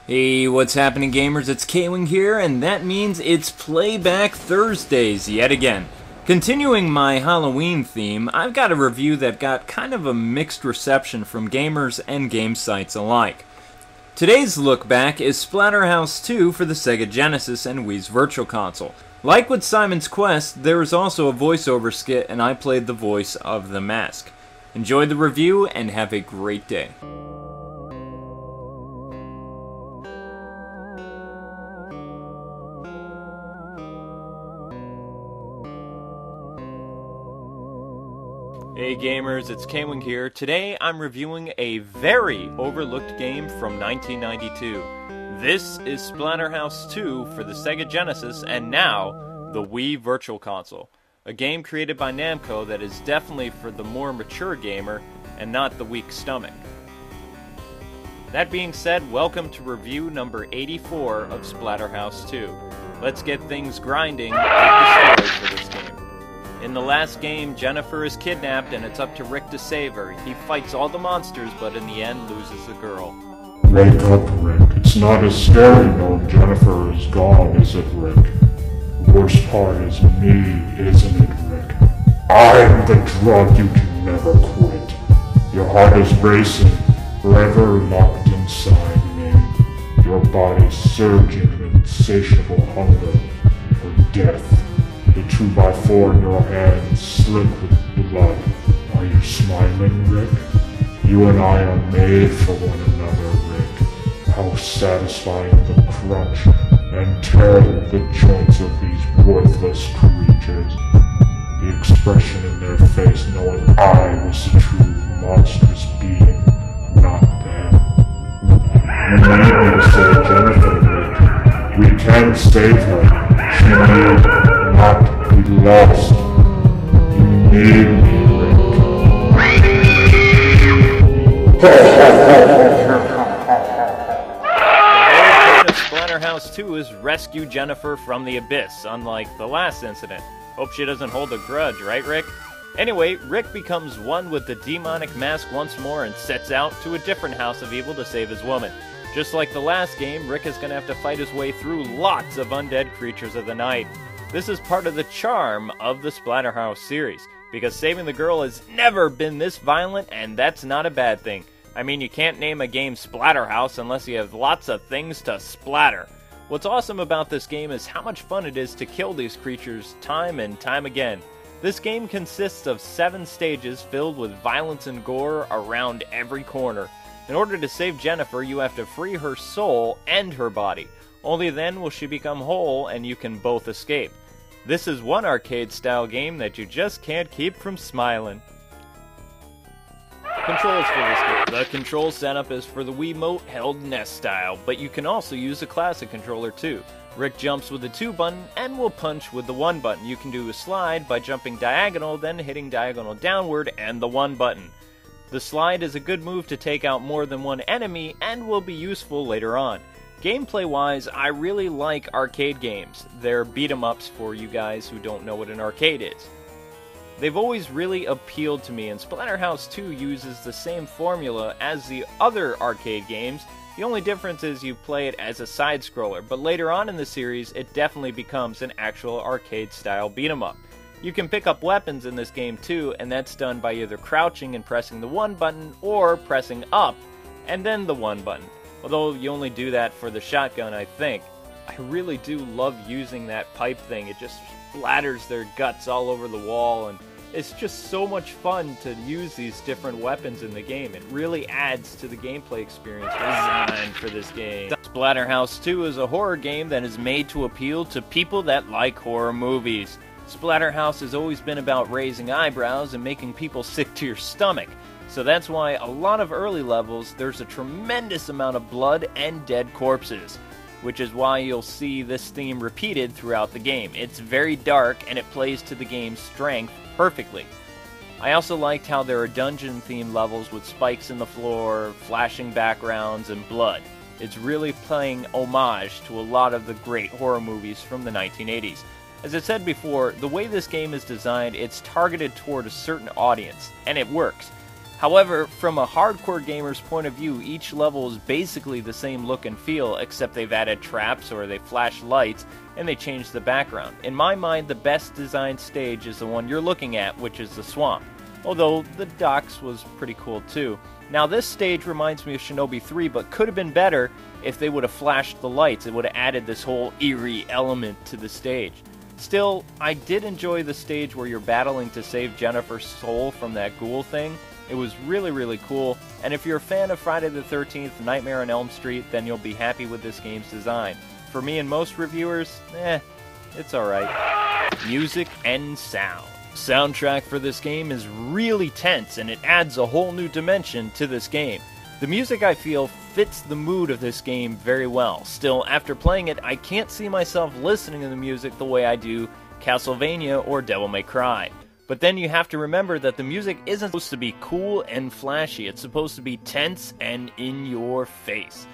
Hey, what's happening, gamers? It's K-Wing here, and that means it's Playback Thursdays yet again. Continuing my Halloween theme, I've got a review that got kind of a mixed reception from gamers and game sites alike. Today's look back is Splatterhouse 2 for the Sega Genesis and Wii's Virtual Console. Like with Simon's Quest, there is also a voiceover skit, and I played the voice of the mask. Enjoy the review and have a great day. Hey gamers, it's K-Wing here. Today I'm reviewing a very overlooked game from 1992. This is Splatterhouse 2 for the Sega Genesis and now the Wii Virtual Console. A game created by Namco that is definitely for the more mature gamer and not the weak stomach. That being said, welcome to review number 84 of Splatterhouse 2. Let's get things grinding with the story for this game. In the last game, Jennifer is kidnapped and it's up to Rick to save her. He fights all the monsters, but in the end loses the girl. Wake up, Rick. It's not as scary knowing Jennifer is gone, is it, Rick? The worst part is me, isn't it, Rick? I'm the drug you can never quit. Your heart is racing, forever locked inside me. Your body surging in insatiable hunger for death. The 2x4 in your hand slick with blood. Are you smiling, Rick? You and I are made for one another, Rick. How satisfying the crunch and tear the joints of these worthless creatures. The expression in their face knowing I was the true monstrous being, not them. You need me to save Jennifer, Rick. We can save her. She need not be lost. You need me, Rick. The whole point of Splatterhouse 2 is rescue Jennifer from the abyss, unlike the last incident. Hope she doesn't hold a grudge, right, Rick? Anyway, Rick becomes one with the demonic mask once more and sets out to a different house of evil to save his woman. Just like the last game, Rick is going to have to fight his way through lots of undead creatures of the night. This is part of the charm of the Splatterhouse series, because saving the girl has never been this violent, and that's not a bad thing. I mean, you can't name a game Splatterhouse unless you have lots of things to splatter. What's awesome about this game is how much fun it is to kill these creatures time and time again. This game consists of 7 stages filled with violence and gore around every corner. In order to save Jennifer, you have to free her soul and her body. Only then will she become whole and you can both escape. This is one arcade-style game that you just can't keep from smiling. Controls for this game. The control setup is for the Wiimote held NES style, but you can also use a classic controller too. Rick jumps with the 2 button and will punch with the 1 button. You can do a slide by jumping diagonal, then hitting diagonal downward and the 1 button. The slide is a good move to take out more than one enemy and will be useful later on. Gameplay-wise, I really like arcade games. They're beat-em-ups for you guys who don't know what an arcade is. They've always really appealed to me, and Splatterhouse 2 uses the same formula as the other arcade games. The only difference is you play it as a side-scroller, but later on in the series, it definitely becomes an actual arcade-style beat-em-up. You can pick up weapons in this game too, and that's done by either crouching and pressing the 1 button, or pressing up and then the 1 button. Although you only do that for the shotgun, I think. I really do love using that pipe thing. It just splatters their guts all over the wall, and it's just so much fun to use these different weapons in the game. It really adds to the gameplay experience designed for this game. Splatterhouse 2 is a horror game that is made to appeal to people that like horror movies. Splatterhouse has always been about raising eyebrows and making people sick to your stomach. So that's why a lot of early levels, there's a tremendous amount of blood and dead corpses, which is why you'll see this theme repeated throughout the game. It's very dark and it plays to the game's strength perfectly. I also liked how there are dungeon-themed levels with spikes in the floor, flashing backgrounds, and blood. It's really playing homage to a lot of the great horror movies from the 1980s. As I said before, the way this game is designed, it's targeted toward a certain audience, and it works. However, from a hardcore gamer's point of view, each level is basically the same look and feel, except they've added traps or they flash lights and they changed the background. In my mind, the best designed stage is the one you're looking at, which is the swamp. Although the docks was pretty cool too. Now this stage reminds me of Shinobi 3, but could have been better if they would have flashed the lights. It would have added this whole eerie element to the stage. Still, I did enjoy the stage where you're battling to save Jennifer's soul from that ghoul thing. It was really, really cool, and if you're a fan of Friday the 13th, Nightmare on Elm Street, then you'll be happy with this game's design. For me and most reviewers, it's alright. Music and sound. Soundtrack for this game is really tense, and it adds a whole new dimension to this game. The music, I feel, fits the mood of this game very well. Still, after playing it, I can't see myself listening to the music the way I do Castlevania or Devil May Cry. But then you have to remember that the music isn't supposed to be cool and flashy. It's supposed to be tense and in your face.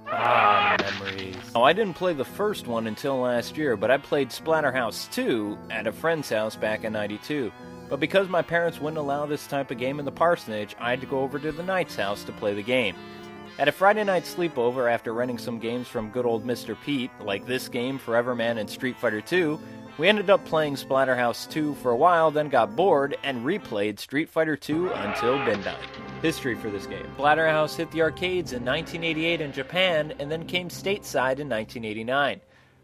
Memories. Oh, I didn't play the first one until last year, but I played Splatterhouse 2 at a friend's house back in '92. But because my parents wouldn't allow this type of game in the parsonage, I had to go over to the Knight's house to play the game. At a Friday night sleepover, after renting some games from good old Mr. Pete, like this game, Forever Man, and Street Fighter 2, we ended up playing Splatterhouse 2 for a while, then got bored, and replayed Street Fighter 2 until midnight. History for this game. Splatterhouse hit the arcades in 1988 in Japan, and then came stateside in 1989,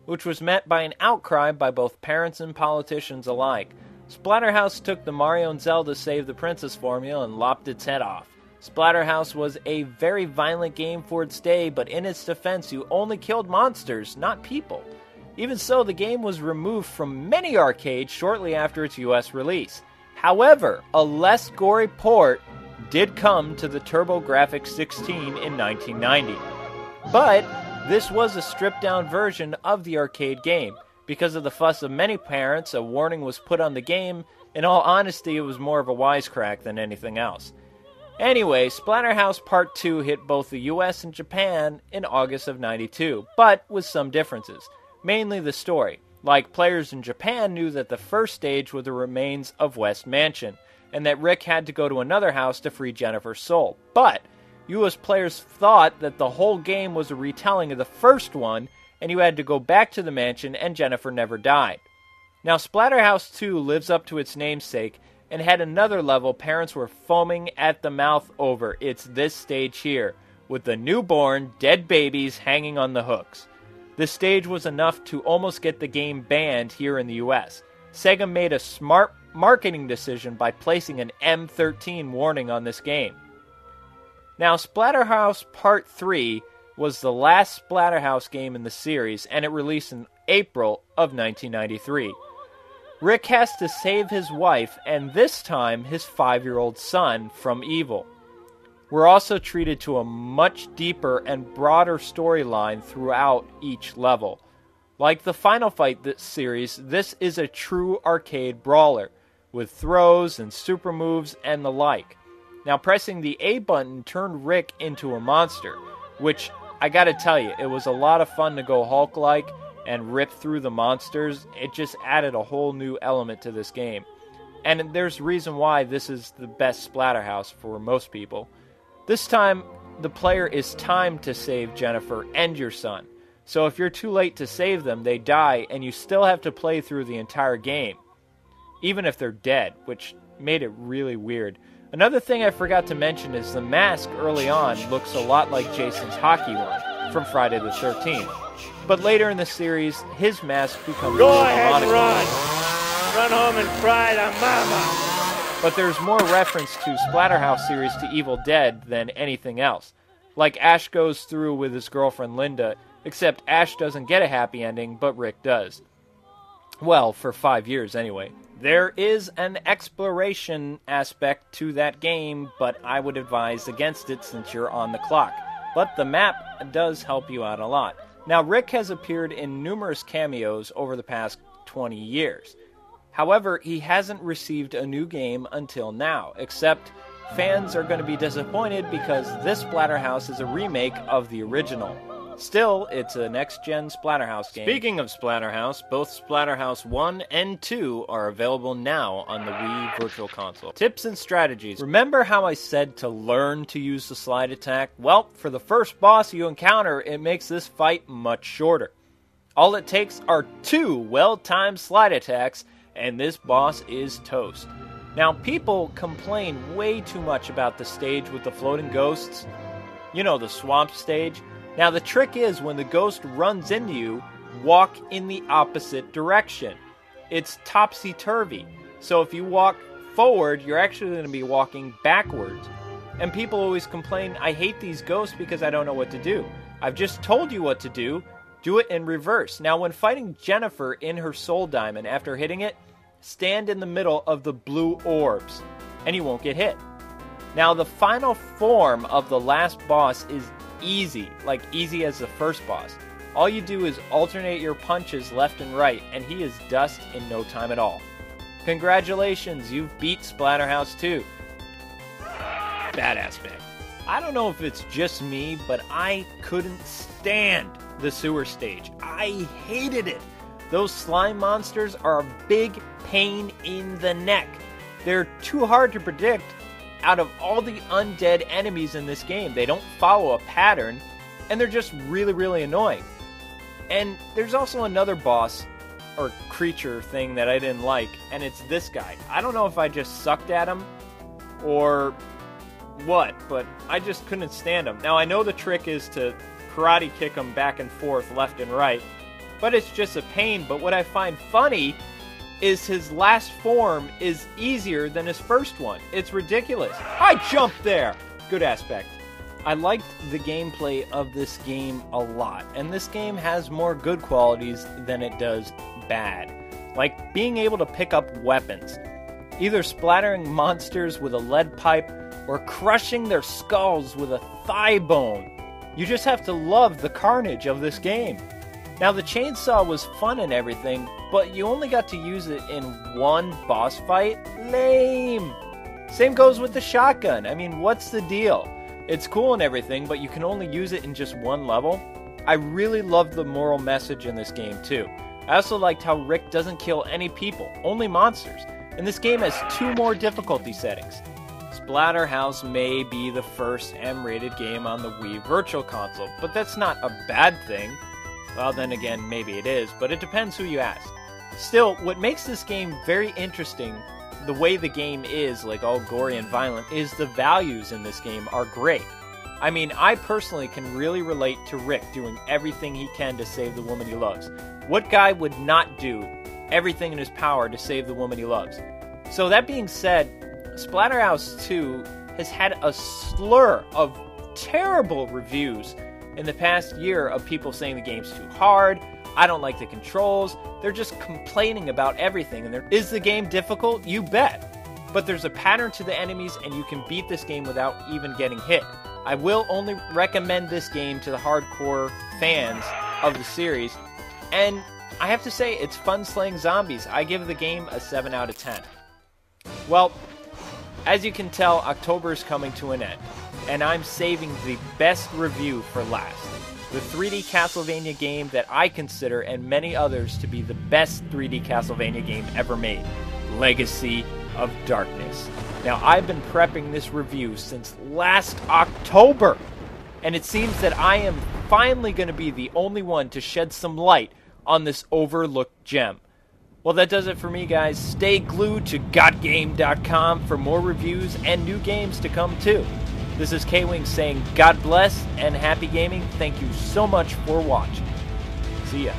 which was met by an outcry by both parents and politicians alike. Splatterhouse took the Mario and Zelda Save the Princess formula and lopped its head off. Splatterhouse was a very violent game for its day, but in its defense, you only killed monsters, not people. Even so, the game was removed from many arcades shortly after its US release. However, a less gory port did come to the TurboGrafx 16 in 1990. But this was a stripped-down version of the arcade game. Because of the fuss of many parents, a warning was put on the game. In all honesty, it was more of a wisecrack than anything else. Anyway, Splatterhouse Part 2 hit both the US and Japan in August of '92, but with some differences. Mainly the story. Like, players in Japan knew that the first stage were the remains of West Mansion, and that Rick had to go to another house to free Jennifer's soul. But US players thought that the whole game was a retelling of the first one, and you had to go back to the mansion and Jennifer never died. Now, Splatterhouse 2 lives up to its namesake, and had another level parents were foaming at the mouth over. It's this stage here, with the newborn, dead babies hanging on the hooks. This stage was enough to almost get the game banned here in the US. Sega made a smart marketing decision by placing an M13 warning on this game. Now, Splatterhouse Part 3 was the last Splatterhouse game in the series, and it released in April of 1993. Rick has to save his wife, and this time his 5-year-old son, from evil. We're also treated to a much deeper and broader storyline throughout each level. Like the Final Fight series, this is a true arcade brawler, with throws and super moves and the like. Now, pressing the A button turned Rick into a monster, which, I gotta tell you, it was a lot of fun to go Hulk-like and rip through the monsters. It just added a whole new element to this game. And there's a reason why this is the best Splatterhouse for most people. This time, the player is timed to save Jennifer and your son. So if you're too late to save them, they die, and you still have to play through the entire game, even if they're dead, which made it really weird. Another thing I forgot to mention is the mask early on looks a lot like Jason's hockey one from Friday the 13th. But later in the series, his mask becomes Go more ahead, monochrome. run home and cry to mama. But there's more reference to Splatterhouse series to Evil Dead than anything else. Like Ash goes through with his girlfriend Linda, except Ash doesn't get a happy ending, but Rick does. Well, for 5 years anyway. There is an exploration aspect to that game, but I would advise against it since you're on the clock. But the map does help you out a lot. Now, Rick has appeared in numerous cameos over the past 20 years. However, he hasn't received a new game until now, except fans are going to be disappointed because this Splatterhouse is a remake of the original. Still, it's a next-gen Splatterhouse game. Speaking of Splatterhouse, both Splatterhouse 1 and 2 are available now on the Wii Virtual Console. Tips and strategies. Remember how I said to learn to use the slide attack? Well, for the first boss you encounter, it makes this fight much shorter. All it takes are 2 well-timed slide attacks, and this boss is toast. Now, people complain way too much about the stage with the floating ghosts. You know, the swamp stage. Now, the trick is when the ghost runs into you, walk in the opposite direction. It's topsy-turvy. So if you walk forward, you're actually going to be walking backwards. And people always complain, I hate these ghosts because I don't know what to do. I've just told you what to do. Do it in reverse. Now, when fighting Jennifer in her soul diamond, after hitting it, stand in the middle of the blue orbs, and you won't get hit. Now, the final form of the last boss is easy, like easy as the first boss. All you do is alternate your punches left and right, and he is dust in no time at all. Congratulations, you've beat Splatterhouse 2. Badass man. I don't know if it's just me, but I couldn't stand the sewer stage. I hated it. Those slime monsters are a big pain in the neck. They're too hard to predict. Out of all the undead enemies in this game, they don't follow a pattern, and they're just really, really annoying. And there's also another boss, or creature thing that I didn't like, and it's this guy. I don't know if I just sucked at him, or what, but I just couldn't stand him. Now, I know the trick is to karate kick him back and forth, left and right, but it's just a pain. But what I find funny is his last form is easier than his first one. It's ridiculous. I jumped there! Good aspect. I liked the gameplay of this game a lot, and this game has more good qualities than it does bad. Like being able to pick up weapons, either splattering monsters with a lead pipe or crushing their skulls with a thigh bone. You just have to love the carnage of this game. Now, the chainsaw was fun and everything, but you only got to use it in one boss fight? Lame! Same goes with the shotgun. I mean, what's the deal? It's cool and everything, but you can only use it in just one level. I really loved the moral message in this game, too. I also liked how Rick doesn't kill any people, only monsters. And this game has 2 more difficulty settings. Splatterhouse may be the first M-rated game on the Wii Virtual Console, but that's not a bad thing. Well, then again, maybe it is, but it depends who you ask. Still, what makes this game very interesting, the way the game is, like all gory and violent, is the values in this game are great. I mean, I personally can really relate to Rick doing everything he can to save the woman he loves. What guy would not do everything in his power to save the woman he loves? So that being said, Splatterhouse 2 has had a slur of terrible reviews in the past year of people saying the game's too hard, I don't like the controls, they're just complaining about everything. And is the game difficult? You bet. But there's a pattern to the enemies, and you can beat this game without even getting hit. I will only recommend this game to the hardcore fans of the series, and I have to say, it's fun slaying zombies. I give the game a 7 out of 10. Well, as you can tell, October is coming to an end, and I'm saving the best review for last. The 3D Castlevania game that I consider, and many others, to be the best 3D Castlevania game ever made, Legacy of Darkness. Now, I've been prepping this review since last October, and it seems that I am finally going to be the only one to shed some light on this overlooked gem. Well, that does it for me, guys. Stay glued to GotGame.com for more reviews and new games to come, too. This is K-Wing saying God bless and happy gaming. Thank you so much for watching. See ya.